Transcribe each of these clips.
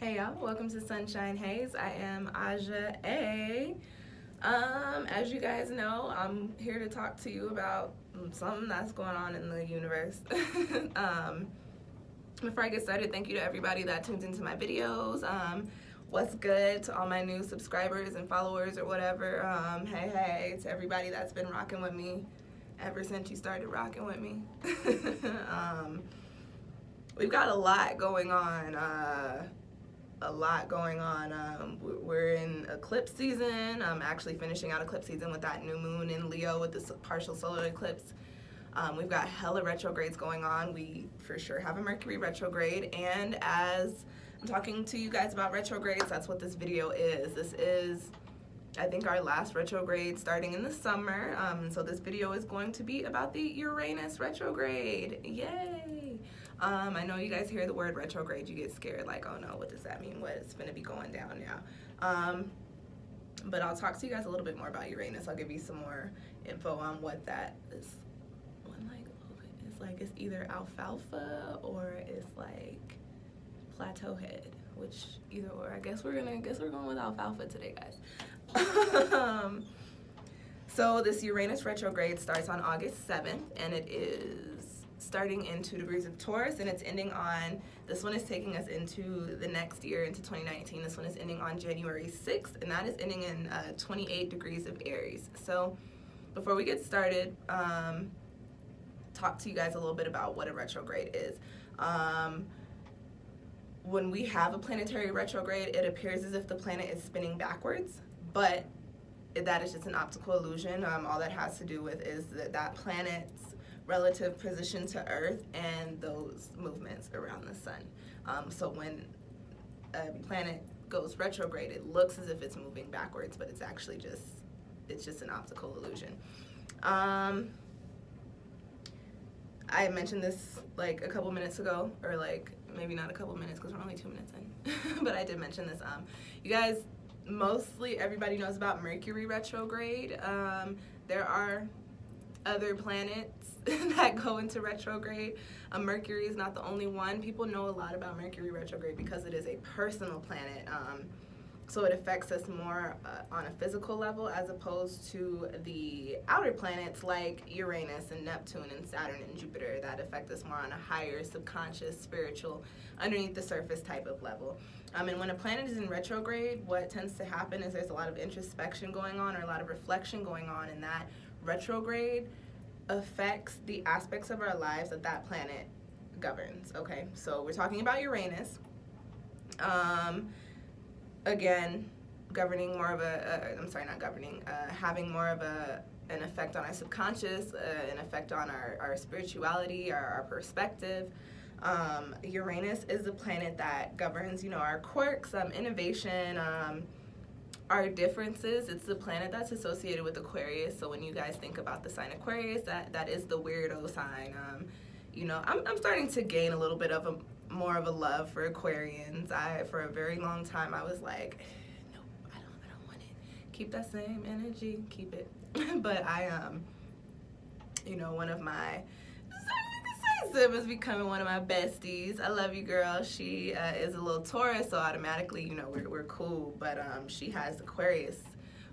Hey y'all, welcome to Sunshine Haze. I am Aja A. As you guys know, I'm here to talk to you about something that's going on in the universe. Before I get started, thank you to everybody that tunes into my videos. What's good to all my new subscribers and followers or whatever. Hey to everybody that's been rocking with me ever since you started rocking with me. We've got a lot going on. We're in eclipse season. I'm actually finishing out eclipse season with that new moon in Leo with the partial solar eclipse. We've got hella retrogrades going on. We for sure have a Mercury retrograde, and as I'm talking to you guys about retrogrades, that's what this video is. This is, I think, our last retrograde starting in the summer. So this video is going to be about the Uranus retrograde. Yay! I know you guys hear the word retrograde, you get scared, like, oh no, what does that mean? What is going to be going down now? But I'll talk to you guys a little bit more about Uranus. I'll give you some more info on what that is. It's like it's either alfalfa or it's like plateau head, which either or. I guess we're going with alfalfa today, guys. So this Uranus retrograde starts on August 7th, and it is starting in 2 degrees of Taurus, and it's ending on, this one is taking us into the next year, into 2019. This one is ending on January 6th, and that is ending in 28 degrees of Aries. So before we get started, talk to you guys a little bit about what a retrograde is. When we have a planetary retrograde, it appears as if the planet is spinning backwards, but that is just an optical illusion. All that has to do with is that planet's relative position to Earth and those movements around the sun. So when a planet goes retrograde, it looks as if it's moving backwards, but it's actually just an optical illusion. I mentioned this like a couple minutes ago, or like maybe not a couple minutes because we're only 2 minutes in, but I did mention this. You guys, mostly everybody knows about Mercury retrograde. There are other planets that go into retrograde. Mercury is not the only one. People know a lot about Mercury retrograde because it is a personal planet. So it affects us more on a physical level as opposed to the outer planets like Uranus and Neptune and Saturn and Jupiter that affect us more on a higher subconscious, spiritual, underneath the surface type of level. And when a planet is in retrograde, what tends to happen is there's a lot of introspection going on or a lot of reflection going on, and that retrograde affects the aspects of our lives that that planet governs. Okay, so we're talking about Uranus. Again, governing more of having more of an effect on our subconscious, an effect on our spirituality, our perspective. Uranus is the planet that governs, our quirks, innovation, our differences. It's the planet that's associated with Aquarius. So when you guys think about the sign Aquarius, that is the weirdo sign. I'm starting to gain a little bit of more of a love for Aquarians. For a very long time, I was like, no, I don't want it. Keep that same energy, keep it. But one of my, Sim is becoming one of my besties. I love you, girl. She is a little Taurus, so automatically, we're cool. But she has Aquarius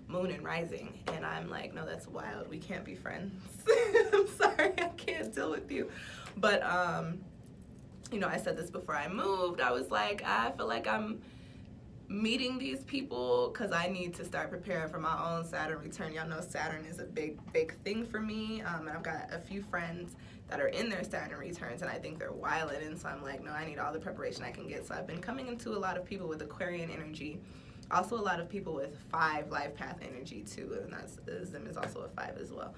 moon and rising, and I'm like, no, that's wild. We can't be friends. I'm sorry, I can't deal with you. But I said this before I moved. I was like, I feel like I'm meeting these people because I need to start preparing for my own Saturn return. Y'all know Saturn is a big thing for me, and I've got a few friends that are in their Saturn returns, and I think they're wilding, and so I'm like, no, I need all the preparation I can get. So I've been coming into a lot of people with Aquarian energy, also a lot of people with 5 life path energy too, and Zim is also a 5 as well.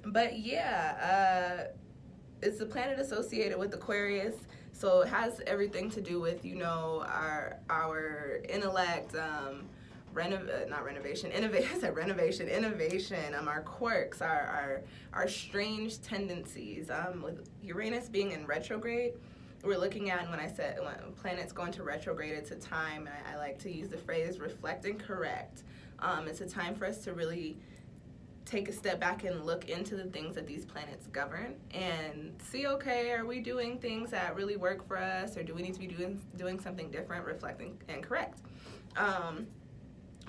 But yeah, it's a planet associated with Aquarius, so it has everything to do with, our intellect, innovation, our quirks, our strange tendencies. With Uranus being in retrograde, we're looking at, and when planets go into retrograde, it's a time, and I like to use the phrase reflect and correct. It's a time for us to really take a step back and look into the things that these planets govern and see, okay, are we doing things that really work for us, or do we need to be doing something different, reflecting and correct?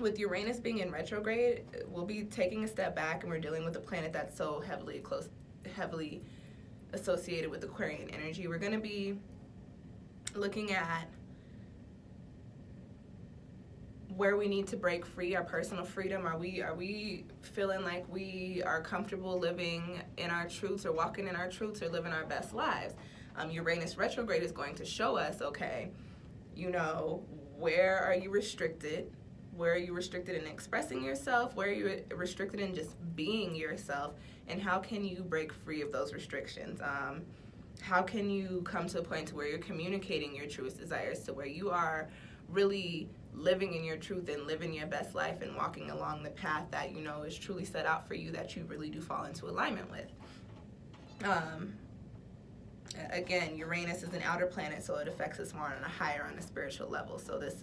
With Uranus being in retrograde, we'll be taking a step back, and we're dealing with a planet that's so heavily associated with Aquarian energy. We're going to be looking at where we need to break free, our personal freedom. Are we feeling like we are comfortable living in our truths, or walking in our truths, or living our best lives? Uranus retrograde is going to show us, okay, where are you restricted? Where are you restricted in expressing yourself? Where are you restricted in just being yourself? And how can you break free of those restrictions? How can you come to a point to where you're communicating your truest desires, to where you are really living in your truth and living your best life and walking along the path that is truly set out for you, that you really do fall into alignment with. Again, Uranus is an outer planet, so it affects us more on a spiritual level. So this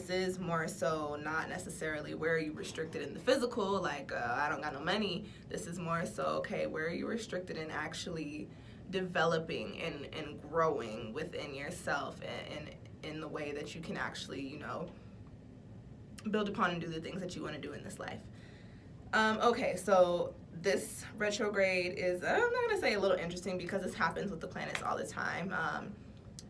is more so not necessarily where are you restricted in the physical, like I don't got no money. This is more so, okay, where are you restricted in actually developing and growing within yourself, and in the way that you can actually, build upon and do the things that you want to do in this life. Okay, so this retrograde is, I'm not going to say a little interesting, because this happens with the planets all the time.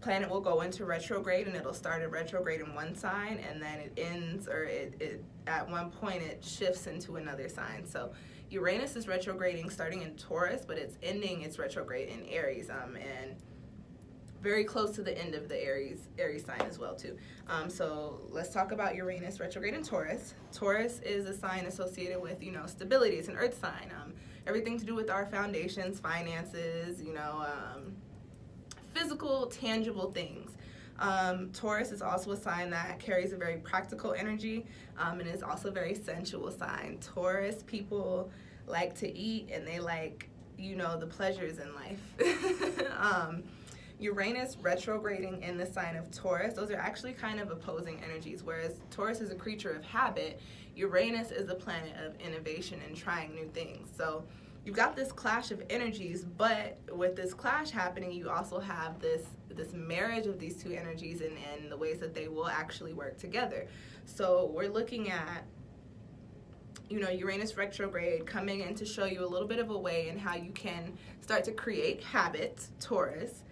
Planet will go into retrograde, and it'll start at retrograde in one sign, and then it ends, or it at one point it shifts into another sign. So Uranus is retrograding starting in Taurus, but it's ending its retrograde in Aries, and very close to the end of the Aries sign as well too. So let's talk about Uranus retrograde in Taurus. Taurus is a sign associated with, stability. It's an earth sign. Everything to do with our foundations, finances, physical, tangible things. Taurus is also a sign that carries a very practical energy, and is also a very sensual sign. Taurus people like to eat, and they like, the pleasures in life. Uranus retrograding in the sign of Taurus, those are actually kind of opposing energies. Whereas Taurus is a creature of habit, Uranus is a planet of innovation and trying new things. So you've got this clash of energies, but with this clash happening, you also have this marriage of these two energies, and the ways that they will actually work together. So we're looking at, Uranus retrograde coming in to show you a little bit of a way in how you can start to create habits, Taurus,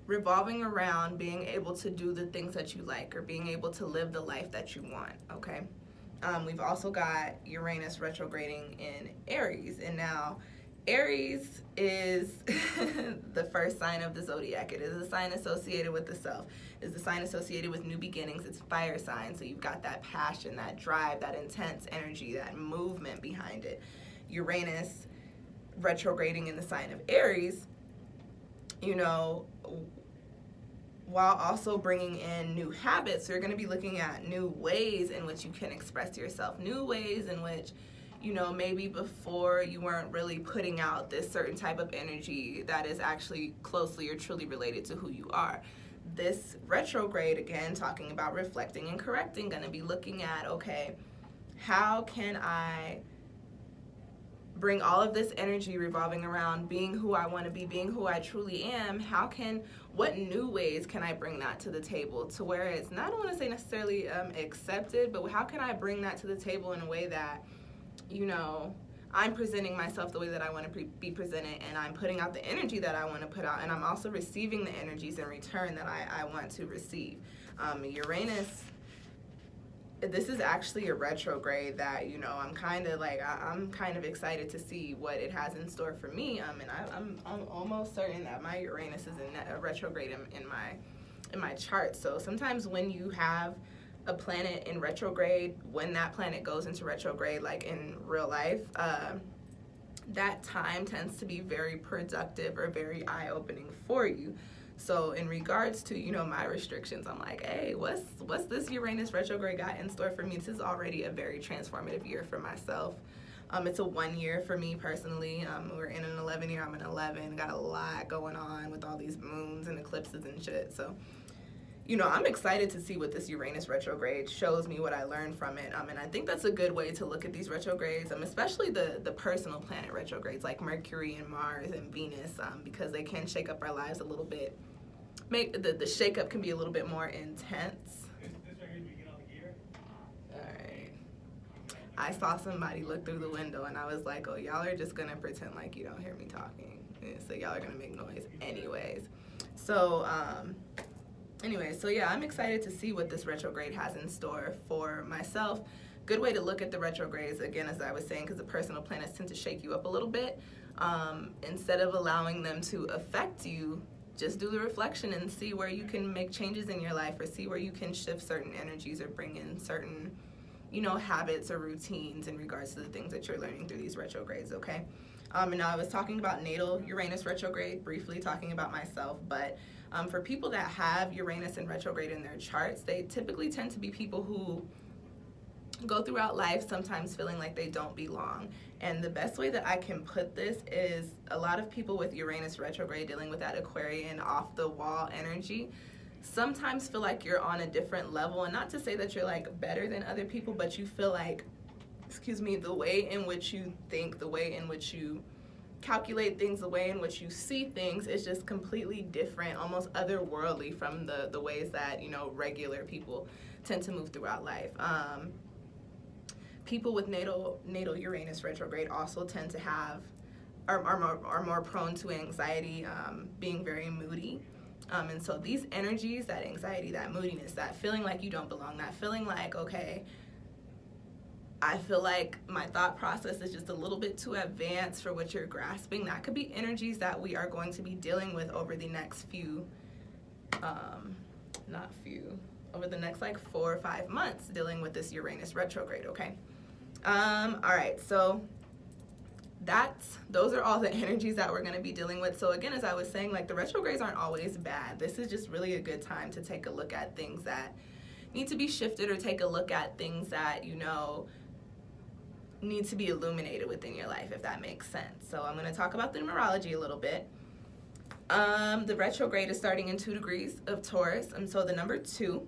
revolving around being able to do the things that you like, or being able to live the life that you want, okay? We've also got Uranus retrograding in Aries, and now Aries is the first sign of the zodiac. It is a sign associated with the self. It's a sign associated with new beginnings. It's fire sign, so you've got that passion, that drive, that intense energy, that movement behind it. Uranus retrograding in the sign of Aries, while also bringing in new habits, you're going to be looking at new ways in which you can express yourself, new ways in which, maybe before you weren't really putting out this certain type of energy that is actually closely or truly related to who you are. This retrograde, again, talking about reflecting and correcting, going to be looking at, okay, how can I bring all of this energy revolving around being who I want to be, being who I truly am? What new ways can I bring that to the table, to where it's not, I don't want to say necessarily accepted, but how can I bring that to the table in a way that, I'm presenting myself the way that I want to be presented, and I'm putting out the energy that I want to put out, and I'm also receiving the energies in return that I want to receive. Uranus, this is actually a retrograde that, I'm kind of excited to see what it has in store for me. And I'm almost certain that my Uranus is in a retrograde in my chart. So sometimes when you have a planet in retrograde, when that planet goes into retrograde, like in real life, that time tends to be very productive or very eye-opening for you. So in regards to, my restrictions, I'm like, hey, what's this Uranus retrograde got in store for me? This is already a very transformative year for myself. It's a 1 year for me personally. We're in an 11 year, I'm an 11, got a lot going on with all these moons and eclipses and shit. So, I'm excited to see what this Uranus retrograde shows me, what I learned from it. And I think that's a good way to look at these retrogrades, especially the personal planet retrogrades like Mercury and Mars and Venus, because they can shake up our lives a little bit. The shake-up can be a little bit more intense. All right. I saw somebody look through the window, and I was like, oh, y'all are just going to pretend like you don't hear me talking. So y'all are going to make noise anyways. So, yeah, I'm excited to see what this retrograde has in store for myself. Good way to look at the retrogrades, again, as I was saying, because the personal planets tend to shake you up a little bit. Instead of allowing them to affect you, just do the reflection and see where you can make changes in your life, or see where you can shift certain energies or bring in certain, habits or routines in regards to the things that you're learning through these retrogrades, okay? And now I was talking about natal Uranus retrograde, briefly talking about myself, but for people that have Uranus and retrograde in their charts, they typically tend to be people who go throughout life sometimes feeling like they don't belong. And the best way that I can put this is a lot of people with Uranus retrograde dealing with that Aquarian off the wall energy sometimes feel like you're on a different level. And not to say that you're like better than other people, but you feel like, the way in which you think, the way in which you calculate things, the way in which you see things is just completely different, almost otherworldly from the ways that, regular people tend to move throughout life. People with natal Uranus retrograde also tend to are more prone to anxiety, being very moody. And so these energies, that anxiety, that moodiness, that feeling like you don't belong, that feeling like, okay, I feel like my thought process is just a little bit too advanced for what you're grasping, that could be energies that we are going to be dealing with over the next over the next like 4 or 5 months, dealing with this Uranus retrograde, okay? All right, so those are all the energies that we're going to be dealing with. So again, as I was saying, like, the retrogrades aren't always bad. This is just really a good time to take a look at things that need to be shifted, or take a look at things that, need to be illuminated within your life, if that makes sense. So I'm going to talk about the numerology a little bit. The retrograde is starting in 2 degrees of Taurus, and so the number 2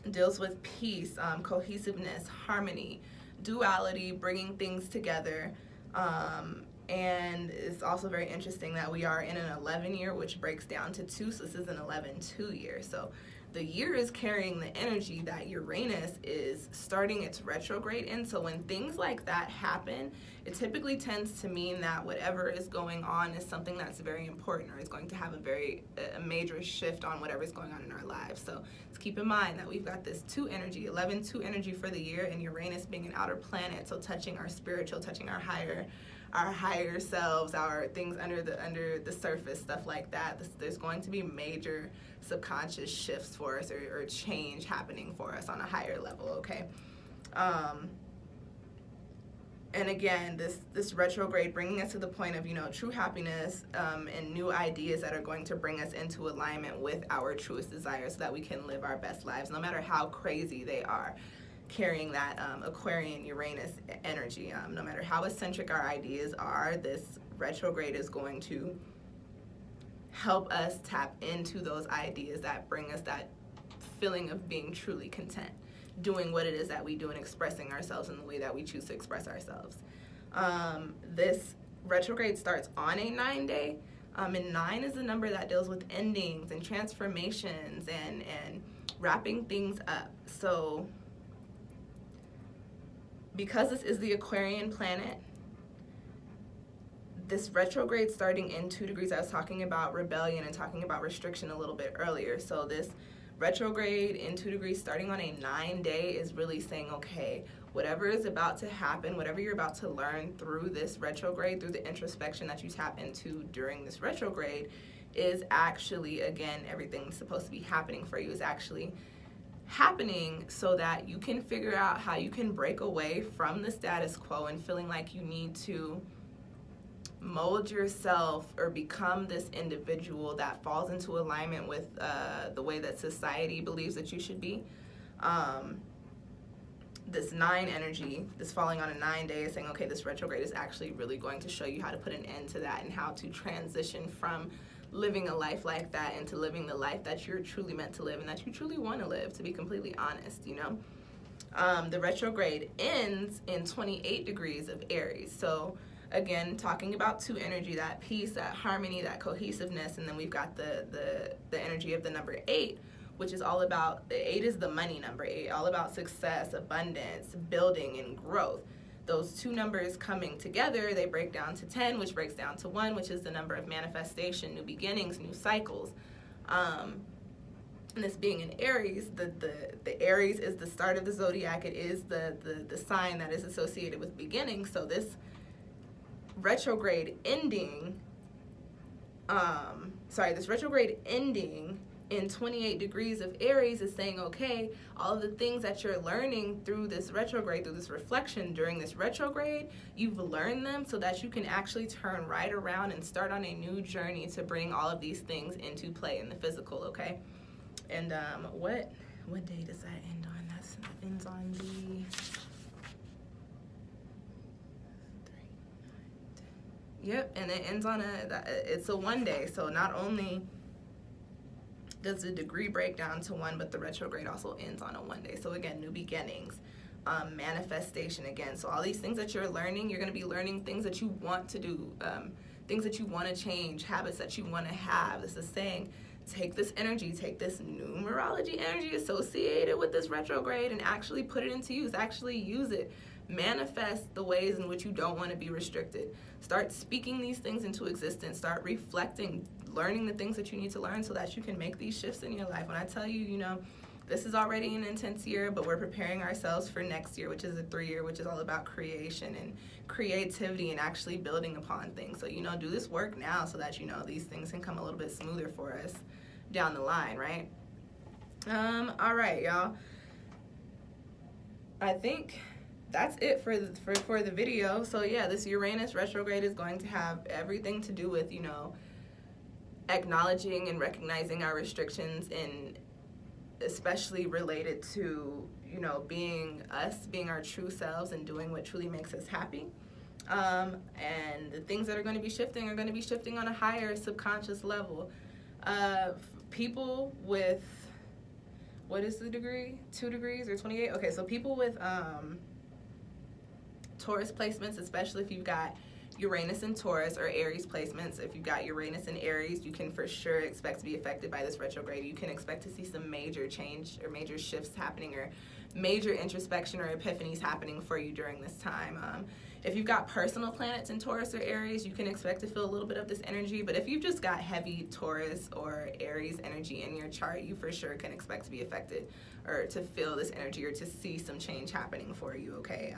deals with peace, cohesiveness, harmony, duality, bringing things together. And it's also very interesting that we are in an 11 year, which breaks down to 2, so this is an 11-2 year. So the year is carrying the energy that Uranus is starting its retrograde in. So when things like that happen, it typically tends to mean that whatever is going on is something that's very important, or is going to have a major shift on whatever's going on in our lives. So let's keep in mind that we've got this 2 energy, 11-2 energy for the year, and Uranus being an outer planet, so touching our spiritual, touching our higher selves, our things under the surface, stuff like that. There's going to be major subconscious shifts for us, or change happening for us on a higher level, okay? And again, this retrograde bringing us to the point of, true happiness, and new ideas that are going to bring us into alignment with our truest desires, so that we can live our best lives, no matter how crazy they are, carrying that Aquarian Uranus energy. No matter how eccentric our ideas are, this retrograde is going to help us tap into those ideas that bring us that feeling of being truly content, doing what it is that we do, and expressing ourselves in the way that we choose to express ourselves. This retrograde starts on a 9-day, and 9 is the number that deals with endings and transformations and wrapping things up. So because this is the Aquarian planet, this retrograde starting in 2 degrees, I was talking about rebellion and talking about restriction a little bit earlier. So this retrograde in 2 degrees starting on a 9-day is really saying, okay, whatever is about to happen, whatever you're about to learn through this retrograde, through the introspection that you tap into during this retrograde, is actually, again, everything that's supposed to be happening for you is actually happening, so that you can figure out how you can break away from the status quo and feeling like you need to mold yourself or become this individual that falls into alignment with the way that society believes that you should be. This 9 energy, this falling on a 9-day, is saying, okay, this retrograde is actually really going to show you how to put an end to that, and how to transition from living a life like that, into living the life that you're truly meant to live and that you truly want to live, to be completely honest, you know. The retrograde ends in 28 degrees of Aries. So again, talking about two energy, that peace, that harmony, that cohesiveness, and then we've got the energy of the number 8, which is all about, 8 is the money number, 8, all about success, abundance, building, and growth. Those two numbers coming together, they break down to 10, which breaks down to 1, which is the number of manifestation, new beginnings, new cycles. And this being in Aries, the Aries is the start of the zodiac. It is the sign that is associated with beginning. So this retrograde ending, this retrograde ending in 28 degrees of Aries is saying, okay, all of the things that you're learning through this retrograde, through this reflection during this retrograde, you've learned them so that you can actually turn right around and start on a new journey to bring all of these things into play in the physical, okay? And what day does that end on? That ends on the... Yep, and it ends on it's a 1 day. So not only does the degree break down to 1, but the retrograde also ends on a 1 day. So again, new beginnings, manifestation again. So all these things that you're learning, you're going to be learning things that you want to do, things that you want to change, habits that you want to have. This is saying, take this energy, take this numerology energy associated with this retrograde and actually put it into use, actually use it. Manifest the ways in which you don't want to be restricted. Start speaking these things into existence. Start reflecting, learning the things that you need to learn so that you can make these shifts in your life. When I tell you, you know, this is already an intense year, but we're preparing ourselves for next year, which is a 3-year, which is all about creation and creativity and actually building upon things. So, you know, do this work now so that, you know, these things can come a little bit smoother for us down the line, right? All right, y'all. I think that's it for the video. So yeah, this Uranus retrograde is going to have everything to do with, you know, acknowledging and recognizing our restrictions, and especially related to, you know, being us, being our true selves and doing what truly makes us happy. And the things that are going to be shifting on a higher subconscious level. People with, what is the degree? 2 degrees or 28? Okay, so people with Taurus placements, especially if you've got Uranus in Taurus, or Aries placements. If you've got Uranus in Aries, you can for sure expect to be affected by this retrograde. You can expect to see some major change or major shifts happening, or major introspection or epiphanies happening for you during this time. If you've got personal planets in Taurus or Aries, you can expect to feel a little bit of this energy. But if you've just got heavy Taurus or Aries energy in your chart, you for sure can expect to be affected or to feel this energy or to see some change happening for you, okay?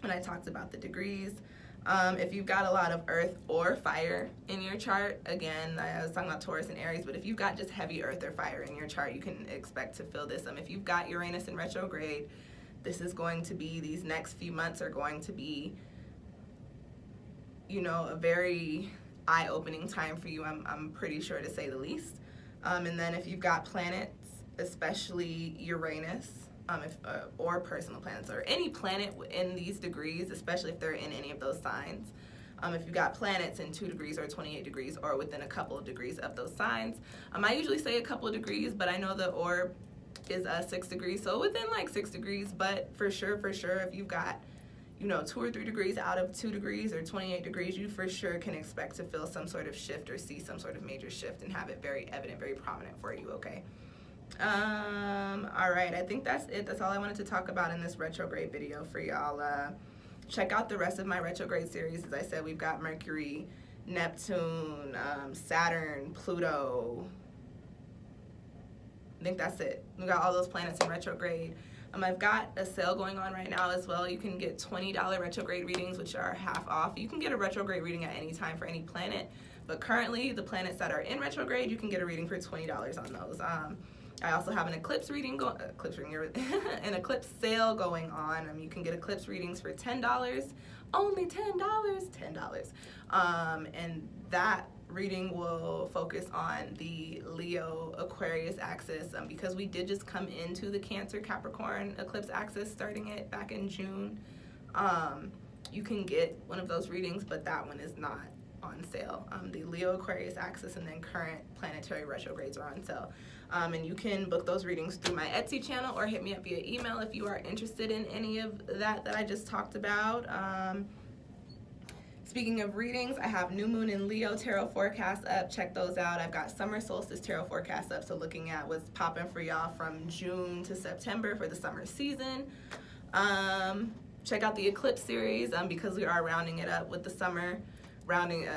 And I talked about the degrees. If you've got a lot of earth or fire in your chart, again, I was talking about Taurus and Aries, but if you've got just heavy earth or fire in your chart, you can expect to feel this. If you've got Uranus in retrograde, this is going to be, these next few months are going to be, you know, a very eye-opening time for you, I'm pretty sure, to say the least. And then if you've got planets, especially Uranus, or personal planets, or any planet in these degrees, especially if they're in any of those signs. If you've got planets in 2 degrees or 28 degrees or within a couple of degrees of those signs. I usually say a couple of degrees, but I know the orb is 6 degrees, so within like 6 degrees, but for sure, if you've got, you know, 2 or 3 degrees out of 2 degrees or 28 degrees, you for sure can expect to feel some sort of shift or see some sort of major shift and have it very evident, very prominent for you, okay? All right, I think that's it. That's all I wanted to talk about in this retrograde video for y'all. Check out the rest of my retrograde series. As I said, we've got Mercury, Neptune, Saturn, Pluto. I think that's it. We got all those planets in retrograde. I've got a sale going on right now as well. You can get $20 retrograde readings, which are half off. You can get a retrograde reading at any time for any planet, but currently the planets that are in retrograde, you can get a reading for $20 on those. I also have an eclipse reading, an eclipse sale going on. You can get eclipse readings for $10, only $10. And that reading will focus on the Leo Aquarius axis, because we did just come into the Cancer Capricorn eclipse axis starting it back in June. You can get one of those readings, but that one is not on sale. The Leo Aquarius axis and then current planetary retrogrades are on sale. And you can book those readings through my Etsy channel or hit me up via email if you are interested in any of that I just talked about. Speaking of readings, I have New Moon in Leo tarot forecasts up. Check those out. I've got Summer Solstice tarot forecasts up, so looking at what's popping for y'all from June to September for the summer season. Check out the Eclipse series because we are rounding it up with the summer, making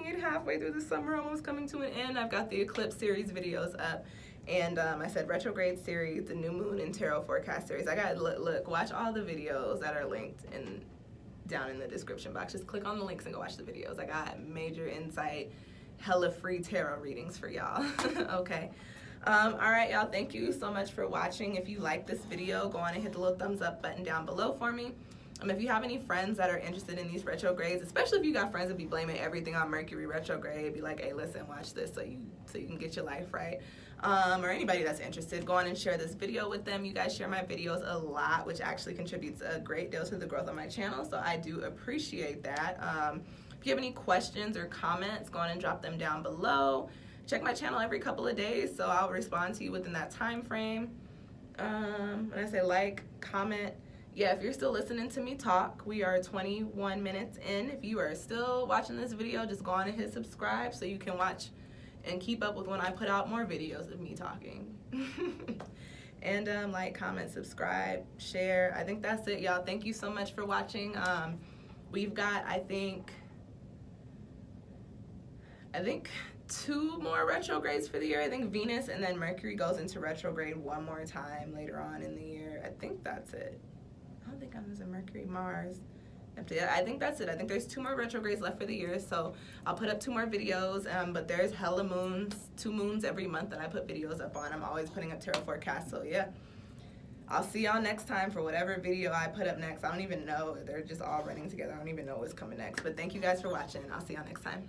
it halfway through the summer, almost coming to an end. I've got the Eclipse series videos up. And I said retrograde series, the New Moon and tarot forecast series. I got, look, watch all the videos that are linked down in the description box. Just click on the links and go watch the videos. I got major insight, hella free tarot readings for y'all. Okay. All right, y'all. Thank you so much for watching. If you like this video, go on and hit the little thumbs up button down below for me. If you have any friends that are interested in these retrogrades, especially if you got friends that be blaming everything on Mercury retrograde, be like, hey, listen, watch this so you can get your life right. Or anybody that's interested, go on and share this video with them. You guys share my videos a lot, which actually contributes a great deal to the growth of my channel, so I do appreciate that. If you have any questions or comments, go on and drop them down below. Check my channel every couple of days, so I'll respond to you within that time frame. When I say like, comment, yeah, if you're still listening to me talk, we are 21 minutes in. If you are still watching this video, just go on and hit subscribe so you can watch and keep up with when I put out more videos of me talking. And like, comment, subscribe, share. I think that's it, y'all. Thank you so much for watching. We've got, I think 2 more retrogrades for the year. I think Venus and then Mercury goes into retrograde one more time later on in the year. I think that's it. I don't think I'm missing Mercury, Mars. I think that's it. I think there's 2 more retrogrades left for the year, so I'll put up 2 more videos, but there's hella moons, 2 moons every month that I put videos up on. I'm always putting up tarot forecasts, so yeah. I'll see y'all next time for whatever video I put up next. I don't even know. They're just all running together. I don't even know what's coming next, but thank you guys for watching. I'll see y'all next time.